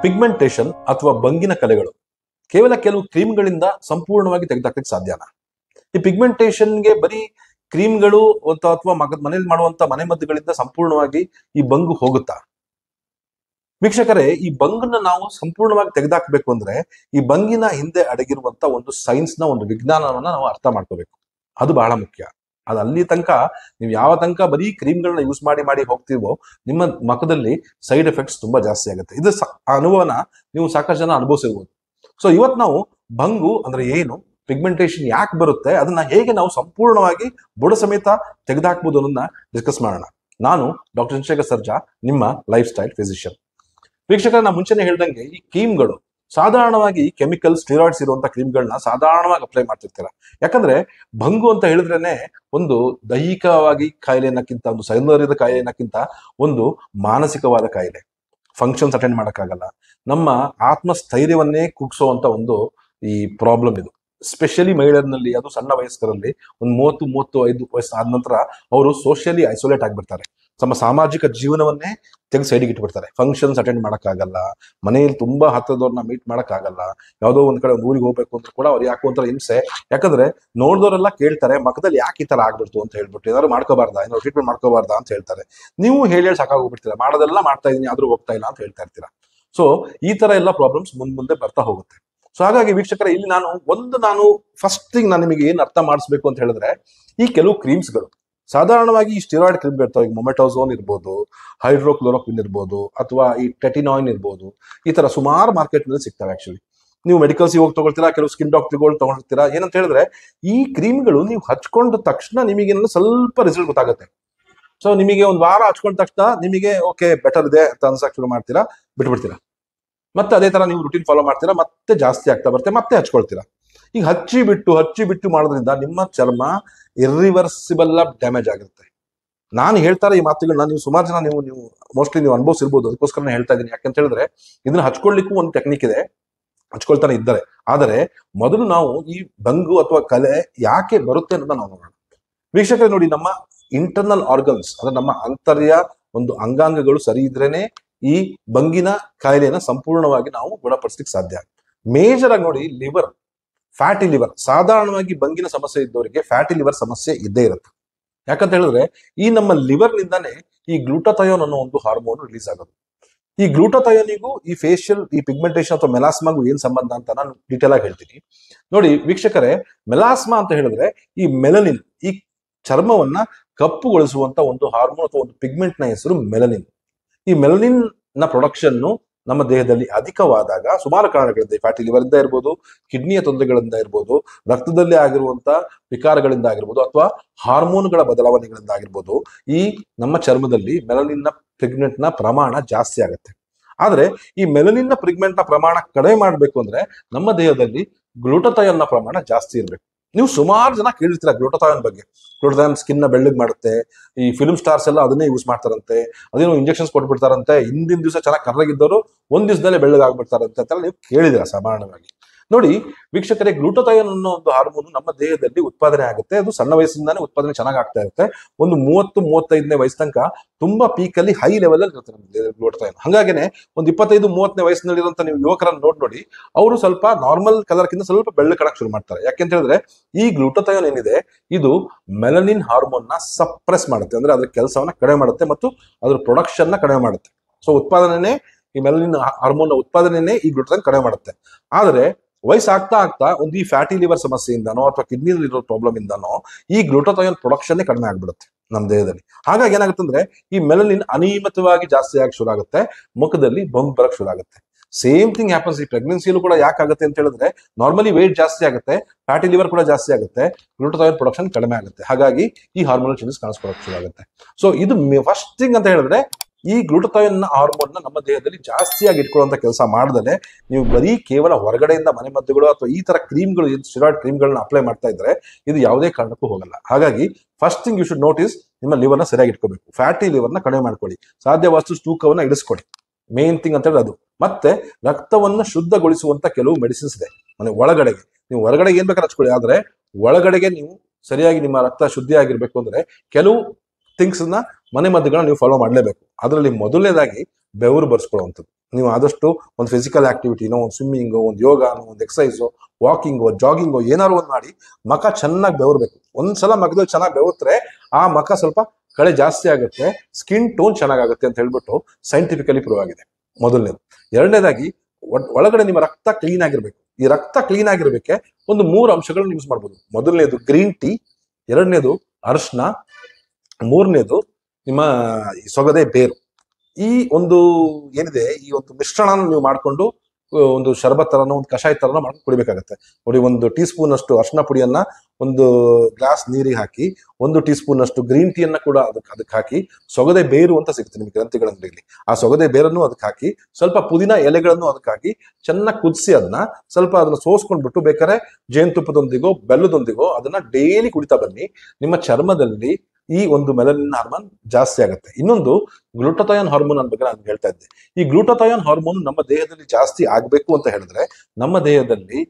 Pigmentation ಅಥವಾ ಬಂಗಿನ ಕಲೆಗಳು ಕೇವಲ ಕೆಲವು ಕ್ರೀಮ್ಗಳಿಂದ ಸಂಪೂರ್ಣವಾಗಿ ತೆಗೆದುಹಾಕಕ್ಕೆ ಸಾಧ್ಯನಾ? ಈ ಪಿಗ್ಮೆಂಟೇಷನ್ಗೆ ಬರೀ ಕ್ರೀಮ್ಗಳು ಅಥವಾ ಮನೇಲಿ ಮಾಡುವಂತ ಮನೆಮದ್ದುಗಳಿಂದ ಸಂಪೂರ್ಣವಾಗಿ ಈ ಬಂಗು ಹೋಗುತ್ತಾ? ವೀಕ್ಷಕರೇ, ಈ ಬಂಗನ್ನ ನಾವು ಸಂಪೂರ್ಣವಾಗಿ ತೆಗೆದುಹಾಕಬೇಕು ಅಂದ್ರೆ ಈ ಬಂಗಿನ ಹಿಂದೆ ಅಡಗಿರುವಂತ ಒಂದು ಸೈನ್ಸ್ ನ ಒಂದು ವಿಜ್ಞಾನವನ್ನ ನಾವು ಅರ್ಥ ಮಾಡ್ಕೋಬೇಕು. ಅದು ಬಹಳ ಮುಖ್ಯ. ಅದು ಅಲ್ಲಿ ತನಕ ನೀವು ಯಾವ ತನಕ ಬರೀ ಕ್ರೀಮ್ಗಳನ್ನ ಯೂಸ್ ಮಾಡಿ ಹೋಗ್ತೀವೋ ನಿಮ್ಮ ಮುಖದಲ್ಲಿ ಸೈಡ್ ಎಫೆಕ್ಟ್ಸ್ ತುಂಬಾ ಜಾಸ್ತಿ ಆಗುತ್ತೆ. ಇದು ಅನುಭವನ ನೀವು ಸಾಕಷ್ಟು ಜನ ಅನುಭವಿಸಿರ್ಬೋದು. ಸೊ ಇವತ್ತು ನಾವು ಬಂಗು ಅಂದ್ರೆ ಏನು, ಪಿಗ್ಮೆಂಟೇಷನ್ ಯಾಕೆ ಬರುತ್ತೆ, ಅದನ್ನ ಹೇಗೆ ನಾವು ಸಂಪೂರ್ಣವಾಗಿ ಬುಡ ಸಮೇತ ತೆಗೆದುಹಾಕ್ಬೋದು ಅನ್ನೋದನ್ನ ಡಿಸ್ಕಸ್ ಮಾಡೋಣ. ನಾನು ಡಾಕ್ಟರ್ ಚಂದ್ರಶೇಖರ್ ಸರ್ಜಾ, ನಿಮ್ಮ ಲೈಫ್ ಸ್ಟೈಲ್ ಫಿಸಿಷಿಯನ್. ವೀಕ್ಷಕರ, ನಾ ಮುಂಚೆನೆ ಹೇಳ್ದಂಗೆ ಈ ಕ್ರೀಮ್ಗಳು ಸಾಧಾರಣವಾಗಿ ಕೆಮಿಕಲ್ ಸ್ಟೀರಾಯ್ಡ್ಸ್ ಇರುವಂತ ಕ್ರೀಮ್ಗಳನ್ನ ಸಾಧಾರಣವಾಗಿ ಅಪ್ಲೈ ಮಾಡ್ತಿರ್ತೀರ. ಯಾಕಂದ್ರೆ ಬಂಗು ಅಂತ ಹೇಳಿದ್ರೇನೆ ಒಂದು ದೈಹಿಕವಾಗಿ ಕಾಯಿಲೆ ಅನ್ನಕ್ಕಿಂತ, ಒಂದು ಸೌಂದರ್ಯದ ಕಾಯಿಲೆ ಅನ್ನಕ್ಕಿಂತ ಒಂದು ಮಾನಸಿಕವಾದ ಕಾಯಿಲೆ. ಫಂಕ್ಷನ್ಸ್ ಅಟೆಂಡ್ ಮಾಡೋಕ್ಕಾಗಲ್ಲ, ನಮ್ಮ ಆತ್ಮಸ್ಥೈರ್ಯವನ್ನೇ ಕುಗ್ಸುವಂತ ಒಂದು ಈ ಪ್ರಾಬ್ಲಮ್ ಇದು. ಸ್ಪೆಷಲಿ ಮಹಿಳೆಯರಲ್ಲಿ, ಅದು ಸಣ್ಣ ವಯಸ್ಕರಲ್ಲಿ ಒಂದು 30-35 ವಯಸ್ಸು ಆದ ನಂತರ ಅವರು ಸೋಷಿಯಲಿ ಐಸೋಲೇಟ್ ಆಗಿಬಿಡ್ತಾರೆ. ತಮ್ಮ ಸಾಮಾಜಿಕ ಜೀವನವನ್ನೇ ತೆಗೆದು ಸೈಡಿಗೆ ಇಟ್ಬಿಡ್ತಾರೆ. ಫಂಕ್ಷನ್ಸ್ ಅಟೆಂಡ್ ಮಾಡೋಕ್ಕಾಗಲ್ಲ, ಮನೆಯಲ್ಲಿ ತುಂಬಾ ಹತ್ತಿರದವ್ರನ್ನ ಮೀಟ್ ಮಾಡೋಕ್ಕಾಗಲ್ಲ, ಯಾವುದೋ ಒಂದ್ ಕಡೆ ಒಂದು ಊರಿಗೆ ಹೋಗ್ಬೇಕು ಅಂತ ಕೂಡ ಅವ್ರು ಯಾಕೋ ಒಂಥರ ಹಿಂಸೆ. ಯಾಕಂದ್ರೆ ನೋಡಿದವರೆಲ್ಲ ಕೇಳ್ತಾರೆ, ಮಖದಲ್ಲಿ ಯಾಕೆ ಈ ತರ ಆಗ್ಬಿಡ್ತು ಅಂತ ಹೇಳ್ಬಿಟ್ಟು, ಏನಾದ್ರು ಮಾಡ್ಕೋಬಾರ್ದಾ, ಏನಾದ್ರು ಟ್ರೀಟ್ಮೆಂಟ್ ಮಾಡ್ಕೋಬಾರ್ದಾ ಅಂತ ಹೇಳ್ತಾರೆ. ನೀವು ಹೇಳಿ ಸಾಕಾಗೋಗ್ಬಿಡ್ತೀರಾ, ಮಾಡೋದೆಲ್ಲ ಮಾಡ್ತಾ ಇದೀನಿ ಆದ್ರೂ ಹೋಗ್ತಾ ಇಲ್ಲ ಅಂತ ಹೇಳ್ತಾ ಇರ್ತೀರಾ. ಸೊ ಈ ತರ ಎಲ್ಲ ಪ್ರಾಬ್ಲಮ್ಸ್ ಮುಂದೆ ಬರ್ತಾ ಹೋಗುತ್ತೆ. ಸೊ ಹಾಗಾಗಿ ವೀಕ್ಷಕರೇ, ಇಲ್ಲಿ ನಾನು ಫಸ್ಟ್ ಥಿಂಗ್ ನಾನು ನಿಮಗೆ ಏನ್ ಅರ್ಥ ಮಾಡಿಸ್ಬೇಕು ಅಂತ ಹೇಳಿದ್ರೆ, ಈ ಕೆಲವು ಕ್ರೀಮ್ಸ್ಗಳು ಸಾಧಾರಣವಾಗಿ ಈ ಸ್ಟಿರಾಯ್ಡ್ ಕ್ರೀಮ್ ಇರ್ತಾವೆ. ಈಗ ಮೊಮೆಟೋಝೋನ್ ಇರ್ಬೋದು, ಹೈಡ್ರೋಕ್ಲೋರೋಕ್ವಿನ್ ಇರ್ಬೋದು, ಅಥವಾ ಈ ಟೆಟಿನಾಯಿನ್ ಇರ್ಬೋದು. ಈ ತರ ಸುಮಾರು ಮಾರ್ಕೆಟ್ ನಲ್ಲಿ ಸಿಗ್ತವೆ. ಆಕ್ಚುಲಿ ನೀವು ಮೆಡಿಕಲ್ಸ್ ಹೋಗಿ ತಗೊಳ್ತೀರಾ, ಕೆಲವು ಸ್ಕಿನ್ ಡಾಕ್ಟರ್ಗಳು ತಗೊಳ್ತೀರಾ. ಏನಂತ ಹೇಳಿದ್ರೆ, ಈ ಕ್ರೀಮ್ಗಳು ನೀವು ಹಚ್ಕೊಂಡ ತಕ್ಷಣ ನಿಮಗೆ ಸ್ವಲ್ಪ ರಿಸಲ್ಟ್ ಗೊತ್ತಾಗುತ್ತೆ. ಸೊ ನಿಮಗೆ ಒಂದು ವಾರ ಹಚ್ಕೊಂಡ ತಕ್ಷಣ ನಿಮಗೆ ಓಕೆ ಬೆಟರ್ ಇದೆ ಅಂತ ಅನ್ಸಕ್ ಶುರು ಮಾಡ್ತೀರಾ, ಬಿಟ್ಬಿಡ್ತೀರಾ. ಮತ್ತೆ ಅದೇ ತರ ನೀವು ರುಟೀನ್ ಫಾಲೋ ಮಾಡ್ತೀರಾ, ಮತ್ತೆ ಜಾಸ್ತಿ ಆಗ್ತಾ ಬರುತ್ತೆ, ಮತ್ತೆ ಹಚ್ಕೊಳ್ತೀರಾ. ಈಗ ಹಚ್ಚಿ ಬಿಟ್ಟು ಮಾಡೋದ್ರಿಂದ ನಿಮ್ಮ ಚರ್ಮ ಇರ್ರಿವರ್ಸಿಬಲ್ ಡ್ಯಾಮೇಜ್ ಆಗಿರುತ್ತೆ. ನಾನು ಹೇಳ್ತಾರೆ ಈ ಮಾತುಗಳನ್ನ ನೀವು ಸುಮಾರು ಜನ ನೀವು ಮೋಸ್ಟ್ಲಿ ನೀವು ಅನುಭವಿಸಿರ್ಬೋದು. ಅದಕ್ಕೋಸ್ಕರ ಹೇಳ್ತಾ ಇದ್ದೀನಿ. ಯಾಕಂತ ಹೇಳಿದ್ರೆ, ಇದನ್ನ ಹಚ್ಕೊಳ್ಳಿಕ್ಕೂ ಒಂದು ಟೆಕ್ನಿಕ್ ಇದೆ, ಹಚ್ಕೊಳ್ತಾನೆ ಇದ್ದಾರೆ. ಆದರೆ ಮೊದಲು ನಾವು ಈ ಬಂಗು ಅಥವಾ ಕಲೆ ಯಾಕೆ ಬರುತ್ತೆ ಅನ್ನೋದನ್ನ ನಾವು ನೋಡೋಣ. ವೀಕ್ಷಕರೇ ನೋಡಿ, ನಮ್ಮ ಇಂಟರ್ನಲ್ ಆರ್ಗನ್ಸ್ ಅಂದ್ರೆ ನಮ್ಮ ಆಂತರ್ಯ ಒಂದು ಅಂಗಾಂಗಗಳು ಸರಿ ಇದ್ರೇನೆ ಈ ಬಂಗಿನ ಕಾಯಿಲೆನ ಸಂಪೂರ್ಣವಾಗಿ ನಾವು ಗುಣಪಡಿಸ್ಲಿಕ್ಕೆ ಸಾಧ್ಯ. ಮೇಜರ್ ಆಗಿ ನೋಡಿ, ಲಿವರ್, ಫ್ಯಾಟಿ ಲಿವರ್. ಸಾಧಾರಣವಾಗಿ ಬಂಗಿನ ಸಮಸ್ಯೆ ಇದ್ದವರಿಗೆ ಫ್ಯಾಟಿ ಲಿವರ್ ಸಮಸ್ಯೆ ಇದ್ದೇ ಇರುತ್ತೆ. ಯಾಕಂತ ಹೇಳಿದ್ರೆ, ಈ ನಮ್ಮ ಲಿವರ್ ನಿಂದಾನೇ ಈ ಗ್ಲೂಟಾಥಯೋನ್ ಅನ್ನೋ ಒಂದು ಹಾರ್ಮೋನ್ ರಿಲೀಸ್ ಆಗೋದು. ಈ ಗ್ಲೂಟಾಥಯೋನಿಗೂ ಈ ಫೇಶಿಯಲ್ ಈ ಪಿಗ್ಮೆಂಟೇಷನ್ ಅಥವಾ ಮೆಲಾಸ್ಮಾಗೂ ಏನ್ ಸಂಬಂಧ ಅಂತ ನಾನು ಡೀಟೇಲ್ ಆಗಿ ಹೇಳ್ತೀನಿ. ನೋಡಿ ವೀಕ್ಷಕರೇ, ಮೆಲಾಸ್ಮಾ ಅಂತ ಹೇಳಿದ್ರೆ ಈ ಮೆಲನಿನ್, ಈ ಚರ್ಮವನ್ನ ಕಪ್ಪುಗೊಳಿಸುವಂತ ಒಂದು ಹಾರ್ಮೋನ್ ಅಥವಾ ಒಂದು ಪಿಗ್ಮೆಂಟ್ ನ ಹೆಸರು ಮೆಲನಿನ್. ಈ ಮೆಲನಿನ್ ನ ಪ್ರೊಡಕ್ಷನ್ ನಮ್ಮ ದೇಹದಲ್ಲಿ ಅಧಿಕವಾದಾಗ ಸುಮಾರು ಕಾರಣಗಳಿಂದ, ಫ್ಯಾಟಿ ಲಿವರ್ ಇಂದ ಇರ್ಬೋದು, ಕಿಡ್ನಿಯ ತೊಂದರೆಗಳಿಂದ ಇರ್ಬೋದು, ರಕ್ತದಲ್ಲಿ ಆಗಿರುವಂತ ವಿಕಾರಗಳಿಂದ ಆಗಿರ್ಬೋದು, ಅಥವಾ ಹಾರ್ಮೋನ್ಗಳ ಬದಲಾವಣೆಗಳಿಂದ ಆಗಿರ್ಬೋದು, ಈ ನಮ್ಮ ಚರ್ಮದಲ್ಲಿ ಮೆಲನಿನ್ ನ ಪಿಗ್ಮೆಂಟ್ ನ ಪ್ರಮಾಣ ಜಾಸ್ತಿ ಆಗುತ್ತೆ. ಆದ್ರೆ ಈ ಮೆಲನಿನ್ ನ ಪಿಗ್ಮೆಂಟ್ ನ ಪ್ರಮಾಣ ಕಡಿಮೆ ಮಾಡ್ಬೇಕು ಅಂದ್ರೆ ನಮ್ಮ ದೇಹದಲ್ಲಿ ಗ್ಲೂಟಾಥಯೋನ್ ನ ಪ್ರಮಾಣ ಜಾಸ್ತಿ ಇರ್ಬೇಕು. ನೀವು ಸುಮಾರು ಜನ ಕೇಳಿರ್ತೀರ ಗ್ಲೂಟಾಥಯೋನ್ ಬಗ್ಗೆ. ಗ್ಲೂಟಾಥಯೋನ್ ಸ್ಕಿನ್ ನ ಬೆಳ್ಳಗ್ ಮಾಡುತ್ತೆ. ಈ ಫಿಲ್ಮ್ ಸ್ಟಾರ್ಸ್ ಎಲ್ಲ ಅದನ್ನೇ ಯೂಸ್ ಮಾಡ್ತಾರಂತೆ, ಅದೇನೋ ಇಂಜೆಕ್ಷನ್ಸ್ ಕೊಟ್ಬಿಡ್ತಾರಂತೆ. ಹಿಂದಿನ ದಿವಸ ಚೆನ್ನಾಗಿ ಕರ್ರಾಗಿದ್ದವರು ಒಂದ್ ದಿವಸದಲ್ಲೇ ಬೆಳ್ಳಗಾಗ್ಬಿಡ್ತಾರಂತೆ ಅಂತೆಲ್ಲ ನೀವು ಕೇಳಿದಿರ ಸಾಧಾರಣವಾಗಿ. ನೋಡಿ ವೀಕ್ಷಕರೇ, ಗ್ಲೂಟಾಥಯೋನ್ ಅನ್ನೋ ಒಂದು ಹಾರ್ಮೋನ್ ನಮ್ಮ ದೇಹದಲ್ಲಿ ಉತ್ಪಾದನೆ ಆಗುತ್ತೆ. ಅದು ಸಣ್ಣ ವಯಸ್ಸಿಂದಾನೇ ಉತ್ಪಾದನೆ ಚೆನ್ನಾಗಿ ಆಗ್ತಾ ಇರುತ್ತೆ. ಒಂದು 30-35ನೇ ವಯಸ್ಸು ತನಕ ತುಂಬಾ ಪೀಕ್ ಅಲ್ಲಿ ಹೈ ಲೆವೆಲ್ ಅಲ್ಲಿ ಇರುತ್ತೆ ಗ್ಲೂಟಾಥಯೋನ್. ಹಾಗಾಗಿನೇ ಒಂದು 25-30ನೇ ವಯಸ್ಸಿನಲ್ಲಿರುವಂತ ನೀವು ಯುವಕರನ್ನ ನೋಡಿ, ಅವರು ಸ್ವಲ್ಪ ನಾರ್ಮಲ್ ಕಲರ್ಕಿಂತ ಸ್ವಲ್ಪ ಬೆಳ್ಳ ಕಾಣಕ್ ಶುರು ಮಾಡ್ತಾರೆ. ಯಾಕೆಂತ ಹೇಳಿದ್ರೆ, ಈ ಗ್ಲೂಟಾಥಯೋನ್ ಏನಿದೆ ಇದು ಮೆಲನಿನ್ ಹಾರ್ಮೋನ್ ನ ಸಪ್ರೆಸ್ ಮಾಡುತ್ತೆ, ಅಂದ್ರೆ ಅದ್ರ ಕೆಲಸವನ್ನ ಕಡಿಮೆ ಮಾಡುತ್ತೆ ಮತ್ತು ಅದ್ರ ಪ್ರೊಡಕ್ಷನ್ ನ ಕಡಿಮೆ ಮಾಡುತ್ತೆ. ಸೊ ಉತ್ಪಾದನೆ, ಈ ಮೆಲನಿನ್ ಹಾರ್ಮೋನ್ ನ ಉತ್ಪಾದನೆನೇ ಈ ಗ್ಲೂಟಾಥಯೋನ್ ಕಡಿಮೆ ಮಾಡುತ್ತೆ. ಆದ್ರೆ ವಯಸ್ಸಾಗ್ತಾ ಒಂದು ಈ ಫ್ಯಾಟಿ ಲಿವರ್ ಸಮಸ್ಯೆಯಿಂದನೋ ಅಥವಾ ಕಿಡ್ನಿಲಿ ಇರೋ ಪ್ರಾಬ್ಲಮ್ ಇಂದನೋ ಈ ಗ್ಲೂಟಾಥಯೋನ್ ಪ್ರೊಡಕ್ಷನ್ ಕಡಿಮೆ ಆಗ್ಬಿಡುತ್ತೆ ನಮ್ಮ ದೇಹದಲ್ಲಿ. ಹಾಗಾಗಿ ಏನಾಗುತ್ತೆ ಅಂದ್ರೆ, ಈ ಮೆಲನಿನ್ ಅನಿಯಮಿತವಾಗಿ ಜಾಸ್ತಿ ಆಗಿ ಶುರು ಆಗುತ್ತೆ, ಮುಖದಲ್ಲಿ ಬಂಗ್ ಬರಕ್ ಶುರು ಆಗುತ್ತೆ. ಸೇಮ್ ಥಿಂಗ್ ಹ್ಯಾಪನ್ಸ್ ಈ ಪ್ರೆಗ್ನೆನ್ಸಿಯಲ್ಲೂ ಕೂಡ. ಯಾಕಾಗುತ್ತೆ ಅಂತ ಹೇಳಿದ್ರೆ, ನಾರ್ಮಲಿ ವೇಟ್ ಜಾಸ್ತಿ ಆಗುತ್ತೆ, ಫ್ಯಾಟಿ ಲಿವರ್ ಕೂಡ ಜಾಸ್ತಿ ಆಗುತ್ತೆ, ಗ್ಲೂಟಾಥಯೋನ್ ಪ್ರೊಡಕ್ಷನ್ ಕಡಿಮೆ ಆಗುತ್ತೆ. ಹಾಗಾಗಿ ಈ ಹಾರ್ಮೋನಲ್ ಚೇಂಜಸ್ ಕಾಣಿಸ್ಕೊಳ್ಳೋಕೆ ಶುರು ಆಗುತ್ತೆ. ಸೊ ಇದು ಫಸ್ಟ್ ಥಿಂಗ್ ಅಂತ ಹೇಳಿದ್ರೆ, ಈ ಗ್ಲೂಟಾಥಯೋನ್ ಹಾರ್ಮೋನ್ ನಮ್ಮ ದೇಹದಲ್ಲಿ ಜಾಸ್ತಿಯಾಗಿ ಇಟ್ಕೊಳ್ಳುವಂತ ಕೆಲಸ ಮಾಡದಲ್ಲೇ ನೀವು ಬರೀ ಕೇವಲ ಹೊರಗಡೆಯಿಂದ ಮನೆಮದ್ದುಗಳು ಅಥವಾ ಈ ತರ ಕ್ರೀಮ್ಗಳು, ಸ್ಟೀರಾಯ್ಡ್ ಕ್ರೀಮ್ಗಳನ್ನ ಅಪ್ಲೈ ಮಾಡ್ತಾ ಇದ್ರೆ ಇದು ಯಾವುದೇ ಕಾರಣಕ್ಕೂ ಹೋಗಲ್ಲ. ಹಾಗಾಗಿ first thing you should notice, ನಿಮ್ಮ ಲಿವರ್ನ ಸರಿಯಾಗಿ ಇಟ್ಕೋಬೇಕು. ಫ್ಯಾಟಿ ಲಿವರ್ನ ಕಡಿಮೆ ಮಾಡ್ಕೊಳ್ಳಿ, ಸಾಧ್ಯವಾದಷ್ಟು ತೂಕವನ್ನ ಇಳಿಸ್ಕೊಡಿ. ಮೇನ್ ಥಿಂಗ್ ಅಂತ ಹೇಳಿದ್ರೆ ಅದು. ಮತ್ತೆ ರಕ್ತವನ್ನು ಶುದ್ಧಗೊಳಿಸುವಂತ ಕೆಲವು ಮೆಡಿಸಿನ್ಸ್ ಇದೆ ಮನೆ ಒಳಗಡೆಗೆ. ನೀವು ಹೊರಗಡೆಗೆ ಏನ್ ಬೇಕಾದ್ರೆ ಹಚ್ಕೊಳ್ಳಿ, ಆದ್ರೆ ಒಳಗಡೆಗೆ ನೀವು ಸರಿಯಾಗಿ ನಿಮ್ಮ ರಕ್ತ ಶುದ್ಧಿ ಆಗಿರ್ಬೇಕು ಅಂದ್ರೆ ಕೆಲವು ಥಿಂಗ್ಸ್ ನ ಮನೆ ಮದ್ದುಗಳನ್ನ ನೀವು ಫಾಲೋ ಮಾಡಲೇಬೇಕು. ಅದರಲ್ಲಿ ಮೊದಲನೇದಾಗಿ ಬೆವರು ಬರ್ಸ್ಕೊಳ್ಳುವಂಥದ್ದು. ನೀವು ಆದಷ್ಟು ಒಂದು ಫಿಸಿಕಲ್ ಆಕ್ಟಿವಿಟಿನೋ, ಒಂದು ಸ್ವಿಮ್ಮಿಂಗು, ಒಂದು ಯೋಗಾನೋ, ಒಂದು ಎಕ್ಸಸೈಸು, ವಾಕಿಂಗು, ಜಾಗಿಂಗು ಏನಾದ್ರು ಒಂದು ಮಾಡಿ ಮಖ ಚೆನ್ನಾಗಿ ಬೆವರ್ಬೇಕು. ಒಂದ್ಸಲ ಮಖದಲ್ಲಿ ಚೆನ್ನಾಗಿ ಬೆವರ್ತ್ರೆ ಆ ಮಖ ಸ್ವಲ್ಪ ಕಳೆ ಜಾಸ್ತಿ ಆಗುತ್ತೆ, ಸ್ಕಿನ್ ಟೋನ್ ಚೆನ್ನಾಗುತ್ತೆ ಅಂತ ಹೇಳ್ಬಿಟ್ಟು ಸೈಂಟಿಫಿಕಲಿ ಪ್ರೂವ್ ಆಗಿದೆ. ಮೊದಲನೇದು. ಎರಡನೇದಾಗಿ ಒಳಗಡೆ ನಿಮ್ಮ ರಕ್ತ ಕ್ಲೀನ್ ಆಗಿರ್ಬೇಕು. ಈ ರಕ್ತ ಕ್ಲೀನ್ ಆಗಿರ್ಬೇಕೆ ಒಂದು 3 ಅಂಶಗಳನ್ನ ಯೂಸ್ ಮಾಡ್ಬೋದು. ಮೊದಲನೇದು ಗ್ರೀನ್ ಟೀ, ಎರಡನೇದು ಅರಿಶಿನ, ಮೂರನೇದು ನಿಮ್ಮ ಸೊಗದೆ ಬೇರು. ಈ ಒಂದು ಏನಿದೆ, ಈ ಒಂದು ಮಿಶ್ರಣ ನೀವು ಮಾಡ್ಕೊಂಡು ಒಂದು ಶರ್ಬತ್ ತರನೋ, ಒಂದು ಕಷಾಯ ತರನೋ ಮಾಡ್ಕೊಂಡು ಕುಡಿಬೇಕಾಗತ್ತೆ. ನೋಡಿ, 1 ಟೀ ಸ್ಪೂನ್ ಅಷ್ಟು ಅರಿಶಿನ ಪುಡಿಯನ್ನ ಒಂದು ಗ್ಲಾಸ್ ನೀರಿಗೆ ಹಾಕಿ, 1 ಟೀ ಸ್ಪೂನ್ ಅಷ್ಟು ಗ್ರೀನ್ ಟೀಯನ್ನ ಕೂಡ ಅದಕ್ಕೆ ಹಾಕಿ, ಸೊಗದೆ ಬೇರು ಅಂತ ಸಿಗುತ್ತೆ ನಿಮಗೆ ಗ್ರಂಥಿಗಳ ಅಂಗಡಿಯಲ್ಲಿ, ಆ ಸೊಗದೆ ಬೇರನ್ನು ಅದಕ್ಕೆ ಹಾಕಿ, ಸ್ವಲ್ಪ ಪುದೀನ ಎಲೆಗಳನ್ನು ಅದಕ್ಕೆ ಹಾಕಿ ಚೆನ್ನಾಗಿ ಕುದಿಸಿ ಅದನ್ನ ಸೋಸ್ಕೊಂಡ್ಬಿಟ್ಟು ಬೇಕಾದ್ರೆ ಜೇನುತುಪ್ಪದೊಂದಿಗೋ ಬೆಲ್ಲದೊಂದಿಗೋ ಅದನ್ನ ಡೈಲಿ ಕುಡಿತಾ ಬನ್ನಿ. ನಿಮ್ಮ ಚರ್ಮದಲ್ಲಿ ಈ ಒಂದು ಮೆಲನಿನ್ ಹಾರ್ಮೋನ್ ಜಾಸ್ತಿ ಆಗುತ್ತೆ. ಇನ್ನೊಂದು ಗ್ಲೂಟಥಯೋನ್ ಹಾರ್ಮೋನ್ ಅನ್ನ ಬಗ್ಗೆ ನಾನು ಹೇಳ್ತಾ ಇದ್ದೆ. ಈ ಗ್ಲೂಟಥಯೋನ್ ಹಾರ್ಮೋನ್ ನಮ್ಮ ದೇಹದಲ್ಲಿ ಜಾಸ್ತಿ ಆಗ್ಬೇಕು ಅಂತ ಹೇಳಿದ್ರೆ ನಮ್ಮ ದೇಹದಲ್ಲಿ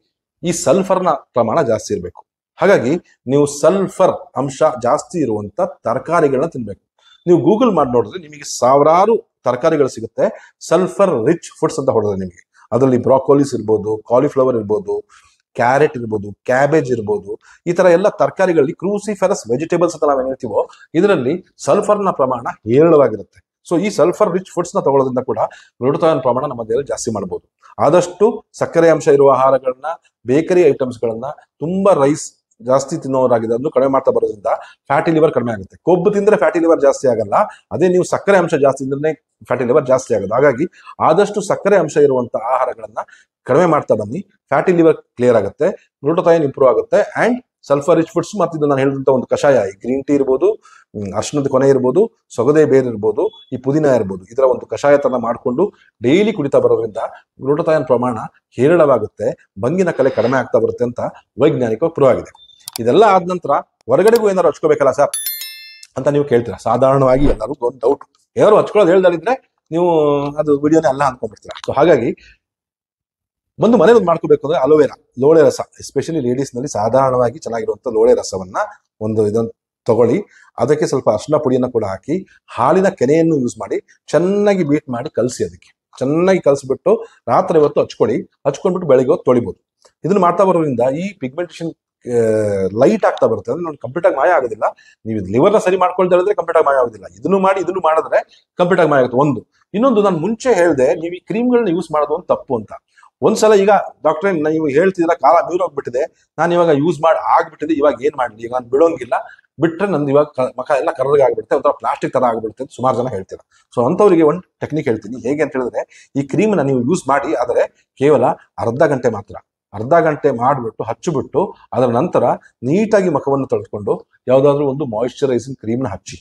ಈ ಸಲ್ಫರ್ನ ಪ್ರಮಾಣ ಜಾಸ್ತಿ ಇರಬೇಕು. ಹಾಗಾಗಿ ನೀವು ಸಲ್ಫರ್ ಅಂಶ ಜಾಸ್ತಿ ಇರುವಂತ ತರಕಾರಿಗಳನ್ನ ತಿನ್ಬೇಕು. ನೀವು ಗೂಗಲ್ ಮಾಡಿ ನೋಡಿದ್ರೆ ನಿಮಗೆ ಸಾವಿರಾರು ತರಕಾರಿಗಳು ಸಿಗುತ್ತೆ ಸಲ್ಫರ್ ರಿಚ್ ಫುಡ್ಸ್ ಅಂತ ಹೊಡೆದ್ರೆ ನಿಮಗೆ. ಅದರಲ್ಲಿ ಬ್ರಾಕೋಲಿಸ್ ಇರ್ಬೋದು, ಕಾಲಿಫ್ಲವರ್ ಇರ್ಬೋದು, ಕ್ಯಾರೆಟ್ ಇರ್ಬೋದು, ಕ್ಯಾಬೇಜ್ ಇರ್ಬೋದು, ಈ ತರ ಎಲ್ಲ ತರಕಾರಿಗಳಲ್ಲಿ ಕ್ರೂಸಿಫೆರಸ್ ವೆಜಿಟೇಬಲ್ಸ್ ಅಂತ ನಾವೇನು ಹೇಳ್ತೀವೋ ಇದರಲ್ಲಿ ಸಲ್ಫರ್ನ ಪ್ರಮಾಣ ಹೇರಳವಾಗಿರುತ್ತೆ. ಸೊ ಈ ಸಲ್ಫರ್ ರಿಚ್ ಫುಡ್ಸ್ ನ ತಗೊಳ್ಳೋದ್ರಿಂದ ಕೂಡ ಗ್ಲೂಟಥಯೋನ್ ಪ್ರಮಾಣ ನಮ್ಮ ದೇಹದಲ್ಲಿ ಜಾಸ್ತಿ ಮಾಡಬಹುದು. ಆದಷ್ಟು ಸಕ್ಕರೆ ಅಂಶ ಇರುವ ಆಹಾರಗಳನ್ನ, ಬೇಕರಿ ಐಟಮ್ಸ್ ಗಳನ್ನ, ತುಂಬಾ ರೈಸ್ ಜಾಸ್ತಿ ತಿನ್ನೋರಾಗಿದೆ ಅದನ್ನು ಕಡಿಮೆ ಮಾಡ್ತಾ ಬರೋದ್ರಿಂದ ಫ್ಯಾಟಿ ಲಿವರ್ ಕಡಿಮೆ ಆಗುತ್ತೆ. ಕೊಬ್ಬು ತಿಂದ್ರೆ ಫ್ಯಾಟಿ ಲಿವರ್ ಜಾಸ್ತಿ ಆಗಲ್ಲ, ಅದೇ ನೀವು ಸಕ್ಕರೆ ಅಂಶ ಜಾಸ್ತಿ ತಿಂದ್ರೆ ಫ್ಯಾಟಿ ಲಿವರ್ ಜಾಸ್ತಿ ಆಗೋದು. ಹಾಗಾಗಿ ಆದಷ್ಟು ಸಕ್ಕರೆ ಅಂಶ ಇರುವಂತಹ ಆಹಾರಗಳನ್ನ ಕಡಿಮೆ ಮಾಡ್ತಾ ಬನ್ನಿ, ಫ್ಯಾಟಿ ಲಿವರ್ ಕ್ಲಿಯರ್ ಆಗುತ್ತೆ, ಗ್ಲೂಟಥಯೋನ್ ಇಂಪ್ರೂವ್ ಆಗುತ್ತೆ, ಅಂಡ್ ಸಲ್ಫರ್ ರಿಚ್ ಫುಡ್ಸ್ ಮತ್ತು ಇದು ನಾನು ಹೇಳಿದಂತ ಒಂದು ಕಷಾಯ, ಈ ಗ್ರೀನ್ ಟೀ ಇರ್ಬೋದು, ಅರ್ಶಿಣದ ಕೊನೆ ಇರ್ಬೋದು, ಸೊಗದೆ ಬೇರು ಇರ್ಬೋದು, ಈ ಪುದೀನ ಇರ್ಬೋದು, ಇದರ ಒಂದು ಕಷಾಯ ತರ ಮಾಡಿಕೊಂಡು ಡೈಲಿ ಕುಡಿತಾ ಬರೋದ್ರಿಂದ ಗ್ಲೂಟಥಯೋನ್ ಪ್ರಮಾಣ ಹೇರಳವಾಗುತ್ತೆ, ಬಂಗಿನ ಕಲೆ ಕಡಿಮೆ ಆಗ್ತಾ ಬರುತ್ತೆ ಅಂತ ವೈಜ್ಞಾನಿಕವಾಗಿ ಪ್ರೂವ್ ಆಗಿದೆ. ಇದೆಲ್ಲ ಆದ ನಂತರ ಹೊರಗಡೆಗೂ ಏನಾದ್ರು ಹಚ್ಕೋಬೇಕಲ್ಲ ಸರ್ ಅಂತ ನೀವು ಕೇಳ್ತೀರಾ. ಸಾಧಾರಣವಾಗಿ ಎಲ್ಲರಿಗೂ ಒಂದು ಡೌಟ್, ಏನಾದ್ರು ಹಚ್ಕೊಳ್ಳೋದು ಹೇಳ್ದಲ್ಲಿದ್ರೆ ನೀವು ಅದು ವಿಡಿಯೋನೇ ಅಲ್ಲ ಅನ್ಕೊಂಡ್ಬಿಡ್ತೀರಾ. ಸೊ ಹಾಗಾಗಿ ಒಂದು ಮನೇಲಿ ಮಾಡ್ಕೋಬೇಕು ಅಂದ್ರೆ ಅಲೋವೆರಾ, ಲೋಳೆ ರಸ, ಎಸ್ಪೆಷಲಿ ಲೇಡೀಸ್ ನಲ್ಲಿ ಸಾಧಾರಣವಾಗಿ ಚೆನ್ನಾಗಿರುವಂತ ಲೋಳೆ ರಸವನ್ನ ಇದನ್ನು ತಗೊಳ್ಳಿ. ಅದಕ್ಕೆ ಸ್ವಲ್ಪ ಅರಿಶಿನ ಪುಡಿಯನ್ನು ಕೂಡ ಹಾಕಿ, ಹಾಲಿನ ಕೆನೆಯನ್ನು ಯೂಸ್ ಮಾಡಿ ಚೆನ್ನಾಗಿ ಬೀಟ್ ಮಾಡಿ ಕಲಸಿ, ಅದಕ್ಕೆ ಚೆನ್ನಾಗಿ ಕಲಸಿಬಿಟ್ಟು ರಾತ್ರಿ ಹೊತ್ತು ಹಚ್ಕೊಂಡ್ಬಿಟ್ಟು ಬೆಳಿಗ್ಗೆ ಹೊತ್ತು ತೊಳಿಬಹುದು. ಇದನ್ನ ಮಾಡ್ತಾ ಬರೋದ್ರಿಂದ ಈ ಪಿಗ್ಮೆಂಟೇಷನ್ ಲೈಟ್ ಆಗ್ತಾ ಬರುತ್ತೆ. ಅಂದ್ರೆ ನೋಡಿ, ಕಂಪ್ಲೀಟ್ ಆಗಿ ಮಾಯ ಆಗೋದಿಲ್ಲ. ನೀವು ಲಿವರ್ನ ಸರಿ ಮಾಡ್ಕೊಳ್ತಾ ಹೇಳಿದ್ರೆ ಕಂಪ್ಲೀಟ್ ಆಗಿ ಮಾಯ ಆಗೋದಿಲ್ಲ. ಇದನ್ನು ಮಾಡಿದ್ರೆ ಕಂಪ್ಲೀಟ್ ಆಗಿ ಮಾಯ ಆಗುತ್ತೆ. ಇನ್ನೊಂದು ನಾನು ಮುಂಚೆ ಹೇಳಿದೆ, ನೀವು ಈ ಕ್ರೀಮ್ಗಳನ್ನ ಯೂಸ್ ಮಾಡೋದು ಒಂದು ತಪ್ಪು ಅಂತ. ಒಂದ್ಸಲ ಈಗ ಡಾಕ್ಟ್ರೇ ನೀವು ಹೇಳ್ತಿದ್ರ ಕಾಲ ಮೀರೋಗ್ಬಿಟ್ಟಿದೆ, ನಾನು ಇವಾಗ ಯೂಸ್ ಮಾಡಿ ಆಗ್ಬಿಟ್ಟಿದೆ, ಇವಾಗ ಏನ್ ಮಾಡಲಿ, ಈಗ ನಾನು ಬಿಡೋಂಗಿಲ್ಲ, ಬಿಟ್ರೆ ನಂದು ಇವಾಗ ಮಖ ಎಲ್ಲ ಕರ್ರಗೆ ಆಗ್ಬಿಡುತ್ತೆ, ಒಂಥರ ಪ್ಲಾಸ್ಟಿಕ್ ತರ ಆಗ್ಬಿಡುತ್ತೆ ಅಂತ ಸುಮಾರು ಜನ ಹೇಳ್ತೀರಾ. ಸೊ ಅಂತವರಿಗೆ ಒಂದು ಟೆಕ್ನಿಕ್ ಹೇಳ್ತೀನಿ. ಹೇಗೆ ಅಂತ ಹೇಳಿದ್ರೆ, ಈ ಕ್ರೀಮ್ನ ನೀವು ಯೂಸ್ ಮಾಡಿ, ಆದರೆ ಕೇವಲ ಅರ್ಧ ಗಂಟೆ ಮಾತ್ರ, ಅರ್ಧ ಗಂಟೆ ಮಾಡಿಬಿಟ್ಟು ಹಚ್ಚಿಬಿಟ್ಟು ಅದರ ನಂತರ ನೀಟಾಗಿ ಮುಖವನ್ನು ತೊಳೆದುಕೊಂಡು ಯಾವುದಾದ್ರೂ ಒಂದು ಮಾಯಿಶ್ಚರೈಸಿಂಗ್ ಕ್ರೀಮ್ನ ಹಚ್ಚಿ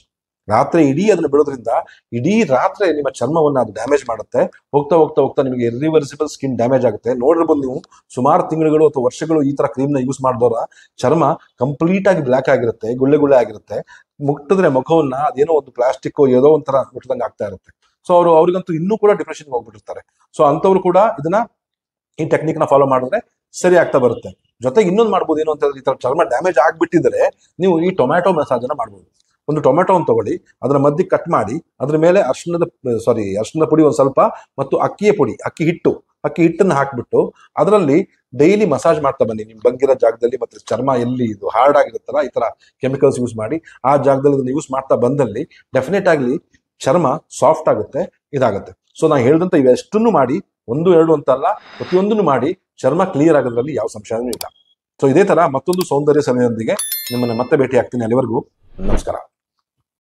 ರಾತ್ರಿ ಇಡೀ ಅದನ್ನು ಬಿಡೋದ್ರಿಂದ ಇಡೀ ರಾತ್ರಿ ನಿಮ್ಮ ಚರ್ಮವನ್ನು ಅದು ಡ್ಯಾಮೇಜ್ ಮಾಡುತ್ತೆ. ಹೋಗ್ತಾ ಹೋಗ್ತಾ ಹೋಗ್ತಾ ನಿಮಗೆ ಇರ್ರಿವರ್ಸಿಬಲ್ ಸ್ಕಿನ್ ಡ್ಯಾಮೇಜ್ ಆಗುತ್ತೆ. ನೋಡಿರ್ಬೋದು ನೀವು, ಸುಮಾರು ತಿಂಗಳುಗಳು ಅಥವಾ ವರ್ಷಗಳು ಈ ತರ ಕ್ರೀಮ್ನ ಯೂಸ್ ಮಾಡಿದವರ ಚರ್ಮ ಕಂಪ್ಲೀಟ್ ಆಗಿ ಬ್ಲ್ಯಾಕ್ ಆಗಿರುತ್ತೆ, ಗುಳ್ಳೆ ಆಗಿರುತ್ತೆ. ಮುಟ್ಟಿದ್ರೆ ಮುಖವನ್ನ ಅದೇನೋ ಒಂದು ಪ್ಲಾಸ್ಟಿಕ್ ಏನೋ ಒಂಥರ ಮುಟ್ಟದಂಗೆ ಆಗ್ತಾ ಇರುತ್ತೆ. ಸೊ ಅವ್ರಿಗಂತೂ ಇನ್ನೂ ಕೂಡ ಡಿಪ್ರೆಷನ್ಗೆ ಹೋಗ್ಬಿಟ್ಟಿರ್ತಾರೆ. ಸೊ ಅಂತವ್ರು ಕೂಡ ಈ ಟೆಕ್ನಿಕ್ ನ ಫಾಲೋ ಮಾಡಿದ್ರೆ ಸರಿ ಆಗ್ತಾ ಬರುತ್ತೆ. ಜೊತೆಗೆ ಇನ್ನೊಂದು ಮಾಡ್ಬೋದು, ಏನು ಅಂತ ಹೇಳಿದ್ರೆ, ಈ ತರ ಚರ್ಮ ಡ್ಯಾಮೇಜ್ ಆಗ್ಬಿಟ್ಟಿದ್ರೆ ನೀವು ಈ ಟೊಮ್ಯಾಟೊ ಮಸಾಜ್ ಅನ್ನ ಮಾಡ್ಬೋದು. ಒಂದು ಟೊಮೆಟೊವನ್ನು ತಗೊಳ್ಳಿ, ಅದರ ಮಧ್ಯೆ ಕಟ್ ಮಾಡಿ, ಅದ್ರ ಮೇಲೆ ಅರಿಶಿಣದ ಪುಡಿ ಒಂದು ಸ್ವಲ್ಪ ಮತ್ತು ಅಕ್ಕಿ ಹಿಟ್ಟನ್ನು ಹಾಕ್ಬಿಟ್ಟು ಅದರಲ್ಲಿ ಡೈಲಿ ಮಸಾಜ್ ಮಾಡ್ತಾ ಬನ್ನಿ ನಿಮ್ಮ ಬಂಗಿರೋ ಜಾಗದಲ್ಲಿ. ಮತ್ತೆ ಚರ್ಮ ಎಲ್ಲಿ ಇದು ಹಾರ್ಡ್ ಆಗಿರುತ್ತಲ್ಲ, ಈ ತರ ಕೆಮಿಕಲ್ಸ್ ಯೂಸ್ ಮಾಡಿ ಆ ಜಾಗದಲ್ಲಿ ಅದನ್ನು ಯೂಸ್ ಮಾಡ್ತಾ ಬಂದಲ್ಲಿ ಡೆಫಿನೆಟ್ ಆಗಿ ಚರ್ಮ ಸಾಫ್ಟ್ ಆಗುತ್ತೆ, ಇದಾಗುತ್ತೆ. ಸೊ ನಾನು ಹೇಳಿದಂತ ಇವೆಷ್ಟನ್ನು ಮಾಡಿ, 1-2 ಅಂತ ಅಲ್ಲ, ಪ್ರತಿಯೊಂದನ್ನು ಮಾಡಿ ಚರ್ಮ ಕ್ಲಿಯರ್ ಆಗೋದ್ರಲ್ಲಿ ಯಾವ ಸಂಶಯನೂ ಇಲ್ಲ. ಸೊ ಇದೇ ತರ ಮತ್ತೊಂದು ಸೌಂದರ್ಯ ಸಲಹೆಯೊಂದಿಗೆ ನಿಮ್ಮನ್ನ ಮತ್ತೆ ಭೇಟಿ ಆಗ್ತೀನಿ. ಅಲ್ಲಿವರೆಗೂ ನಮಸ್ಕಾರ.